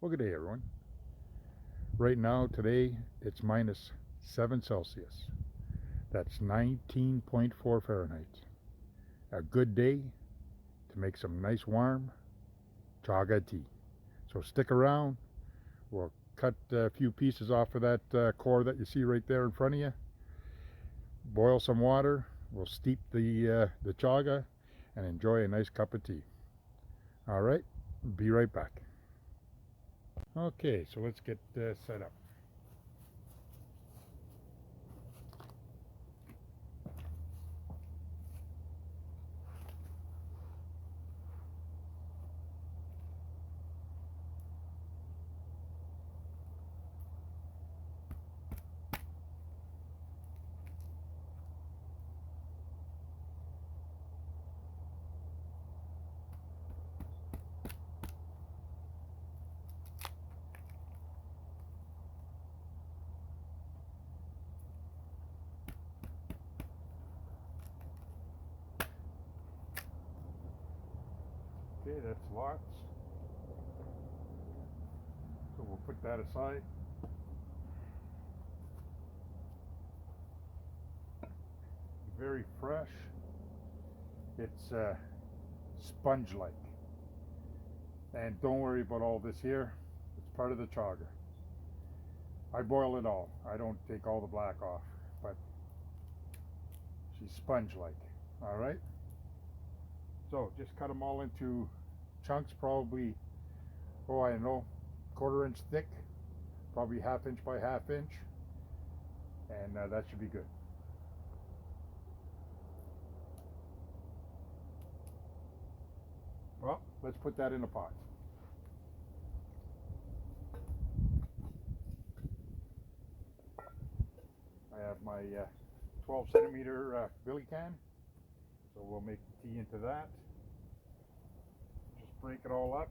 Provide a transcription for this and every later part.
Well, good day, everyone. Right now, today, it's minus 7 Celsius. That's 19.4 Fahrenheit. A good day to make some nice warm chaga tea. So stick around. We'll cut a few pieces off of that core that you see right there in front of you. Boil some water. We'll steep the chaga and enjoy a nice cup of tea. All right, be right back. Okay, so let's get set up. Okay, that's lots. So we'll put that aside. Very fresh. It's sponge-like. And don't worry about all this here. It's part of the chaga. I boil it all. I don't take all the black off, but she's sponge-like. All right. So just cut them all into chunks, probably, oh, I don't know, 1/4 inch thick, probably 1/2 inch by 1/2 inch, and that should be good. Well, let's put that in a pot. I have my 12 centimeter billy can, so we'll make the tea into that. Just break it all up.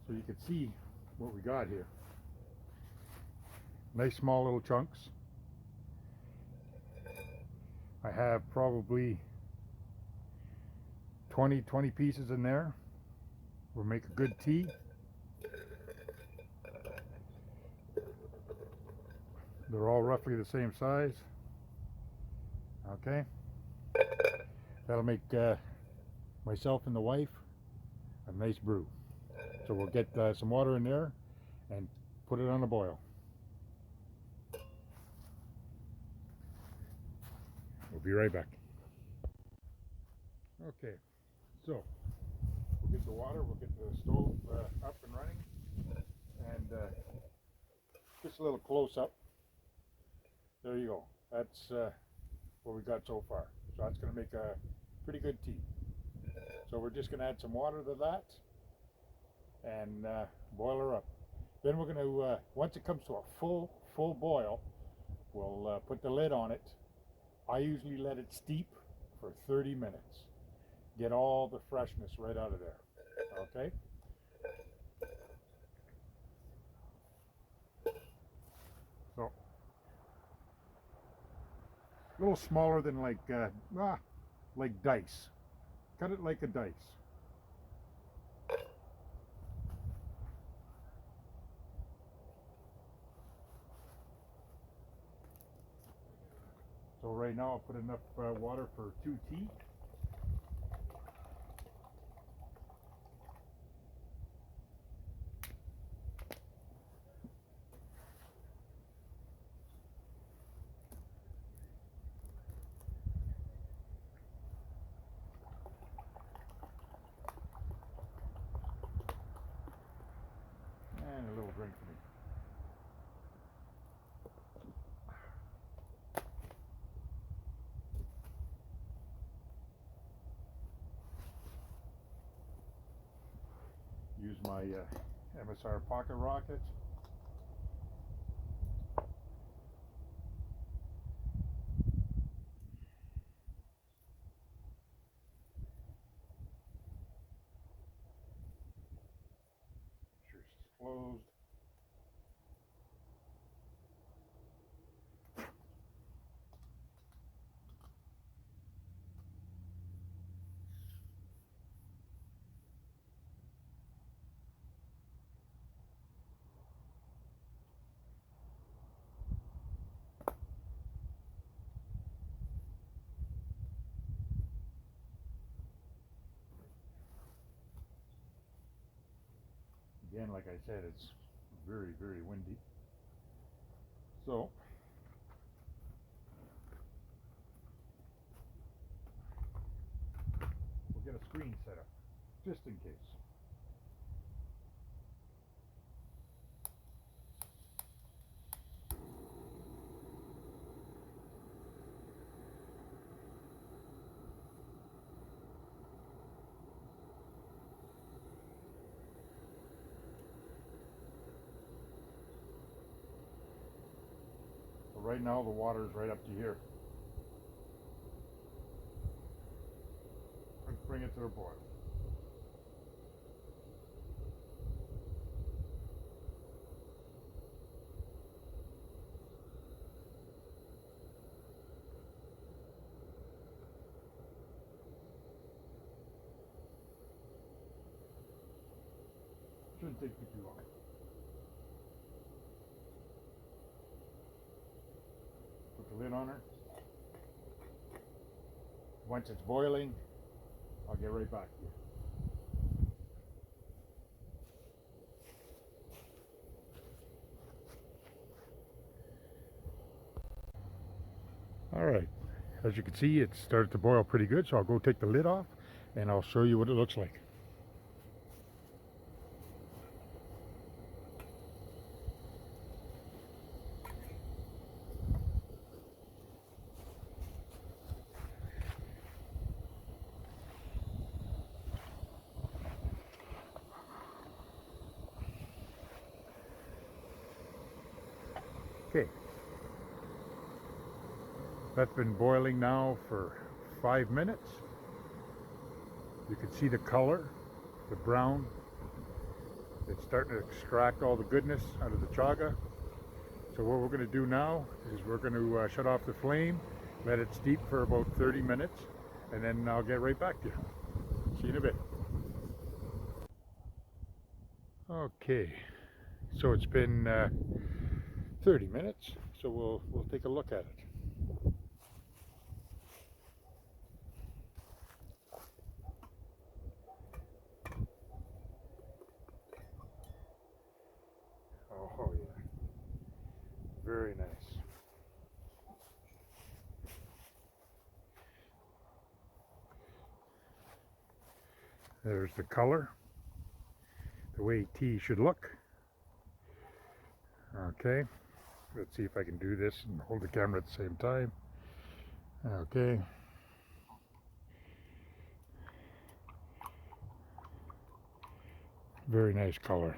So you can see what we got here. Nice small little chunks. I have probably 20 pieces in there. We'll make a good tea. They're all roughly the same size. Okay. That'll make myself and the wife a nice brew. So we'll get some water in there and put it on a boil. We'll be right back. Okay, so we'll get the water, we'll get the stove up and running, and just a little close up. There you go. That's what we got so far. So that's going to make a pretty good tea. So we're just going to add some water to that and boil her up. Then we're going to, once it comes to a full boil, we'll put the lid on it. I usually let it steep for 30 minutes. Get all the freshness right out of there. Okay? So, a little smaller than like dice. Cut it like a dice. So right now I'll put enough water for 2 tea. And a little drink for me. Use my MSR pocket rocket. Make sure it's closed. Again, like I said, it's very, very windy. So we'll get a screen set up, just in case. So right now the water is right up to here. Let's bring it to a boil. Shouldn't take too long. Put the lid on her. Once it's boiling, I'll get right back to you. All right, as you can see, it started to boil pretty good, so I'll go take the lid off and I'll show you what it looks like. Okay, that's been boiling now for 5 minutes. You can see the color, the brown. It's starting to extract all the goodness out of the chaga. So what we're going to do now is we're going to shut off the flame, let it steep for about 30 minutes, and then I'll get right back to you. See you in a bit. Okay, so it's been 30 minutes, so we'll take a look at it. Oh yeah, very nice. There's the color, the way tea should look. Okay, let's see if I can do this and hold the camera at the same time. Okay. Very nice color.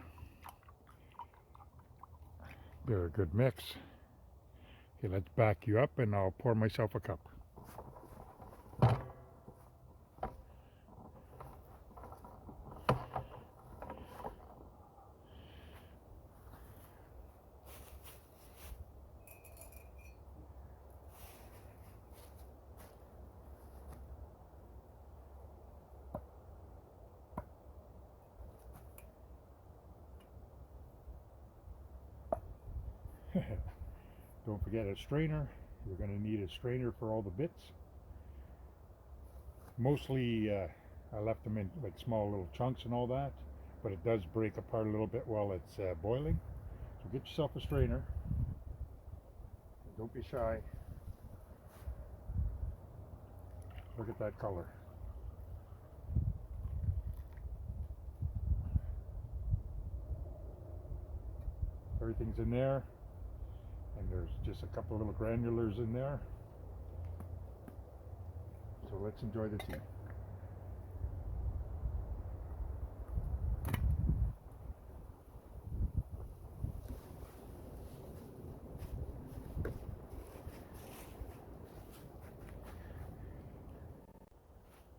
They're a good mix. Okay, let's back you up and I'll pour myself a cup. Don't forget a strainer You're going to need a strainer for all the bits. Mostly I left them in like small little chunks and all that, but it does break apart a little bit while it's boiling. So get yourself a strainer. Don't be shy. Look at that color. Everything's in there, and there's just a couple little granulars in there. So let's enjoy the tea.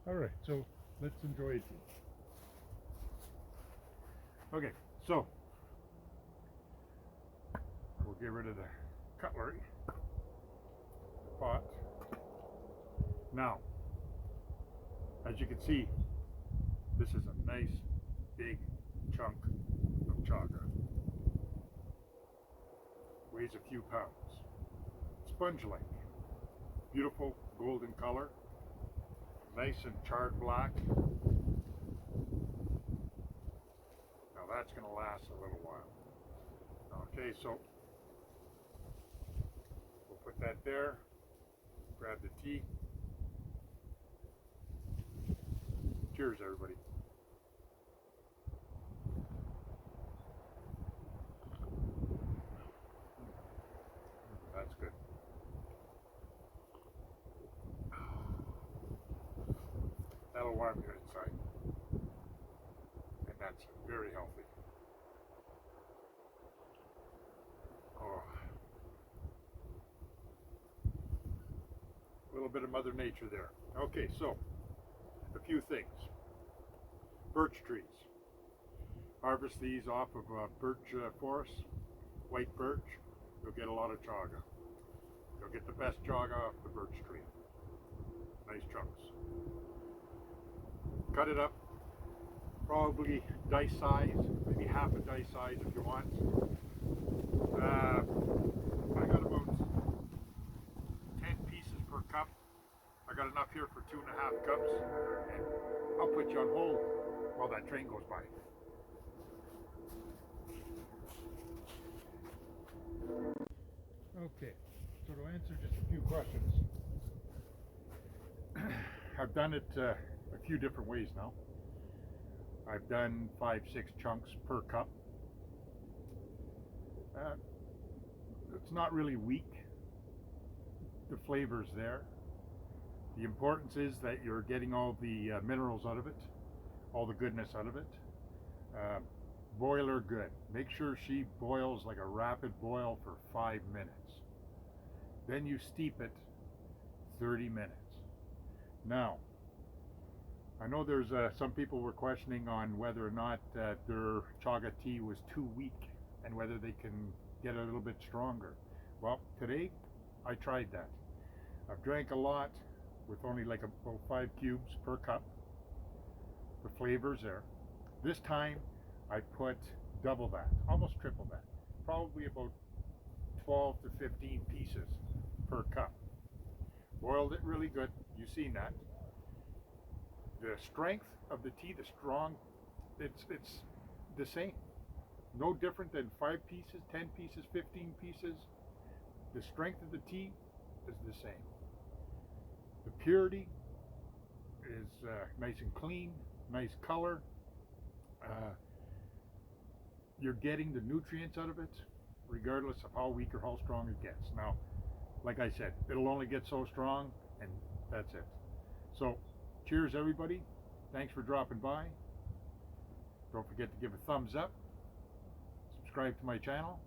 Alright, so let's enjoy tea. Okay, so we'll get rid of the cutlery, the pot. Now, as you can see, this is a nice big chunk of chaga. Weighs a few pounds. Sponge-like. Beautiful golden color. Nice and charred black. Now that's going to last a little while. Okay, so we'll put that there. Grab the tea. Cheers, everybody. That's good. That'll warm your inside. And that's very healthy. Oh. A little bit of Mother Nature there. Okay, so a few things. Birch trees. Harvest these off of birch forest, white birch. You'll get a lot of chaga. You'll get the best chaga off the birch tree. Nice chunks. Cut it up, probably dice size, maybe half a dice size if you want. I got about 10 pieces per cup. I got enough here for 2.5 cups, and I'll put you on hold while that train goes by. Okay, so to answer just a few questions, I've done it a few different ways now. I've done 5-6 chunks per cup. It's not really weak. The flavor's there. The importance is that you're getting all the minerals out of it, all the goodness out of it. Boil her good. Make sure she boils like a rapid boil for 5 minutes. Then you steep it 30 minutes. Now, I know there's some people were questioning on whether or not their chaga tea was too weak and whether they can get a little bit stronger. Well, today I tried that. I've drank a lot with only like about 5 cubes per cup. The flavor's there. This time I put double that, almost triple that, probably about 12 to 15 pieces per cup. Boiled it really good. You've seen that. The strength of the tea, the strong, it's the same. No different than 5 pieces, 10 pieces, 15 pieces. The strength of the tea is the same. The purity is nice and clean, nice color. You're getting the nutrients out of it, regardless of how weak or how strong it gets. Now, like I said, it'll only get so strong, and that's it. So, cheers, everybody. Thanks for dropping by. Don't forget to give a thumbs up, subscribe to my channel,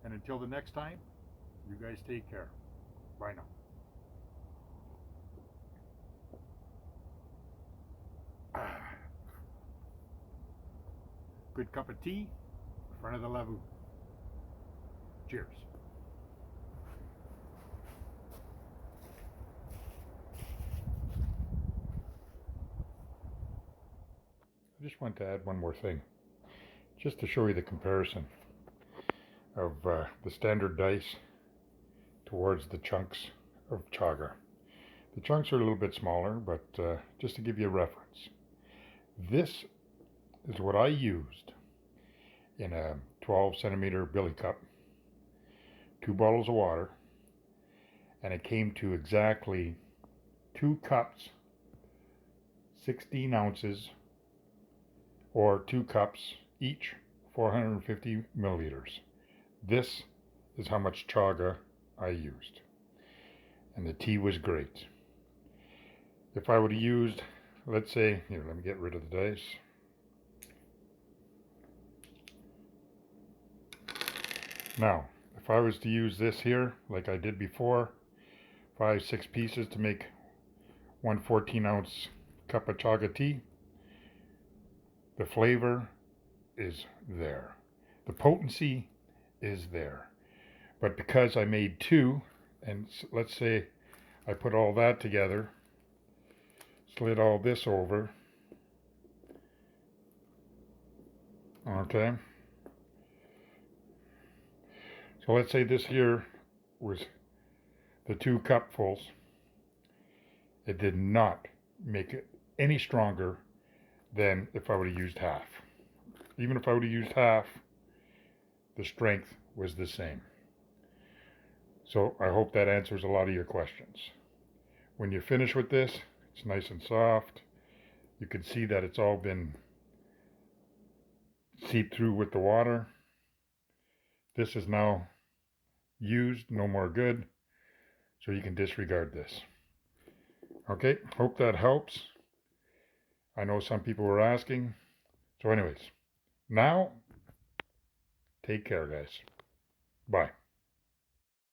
and until the next time, you guys take care. Bye now. Good cup of tea in front of the lavabo. Cheers. I just want to add one more thing, just to show you the comparison of the standard dice to towards the chunks of chaga. The chunks are a little bit smaller, but just to give you a reference. This is what I used in a 12 centimeter billy cup, 2 bottles of water, and it came to exactly 2 cups, 16 ounces, or 2 cups each, 450 milliliters. This is how much chaga I used. And the tea was great. If I would have used, let's say, here, let me get rid of the dice. Now, if I was to use this here, like I did before, 5-6 pieces to make 1 14-ounce cup of chaga tea, the flavor is there. The potency is there. But because I made 2, and let's say I put all that together, slid all this over, okay? So let's say this here was the 2 cupfuls. It did not make it any stronger than if I would have used half. Even if I would have used half, the strength was the same. So I hope that answers a lot of your questions. When you finish with this, it's nice and soft. You can see that it's all been seeped through with the water. This is now used, no more good. So you can disregard this. Okay, hope that helps. I know some people were asking. So anyways, now, take care, guys. Bye.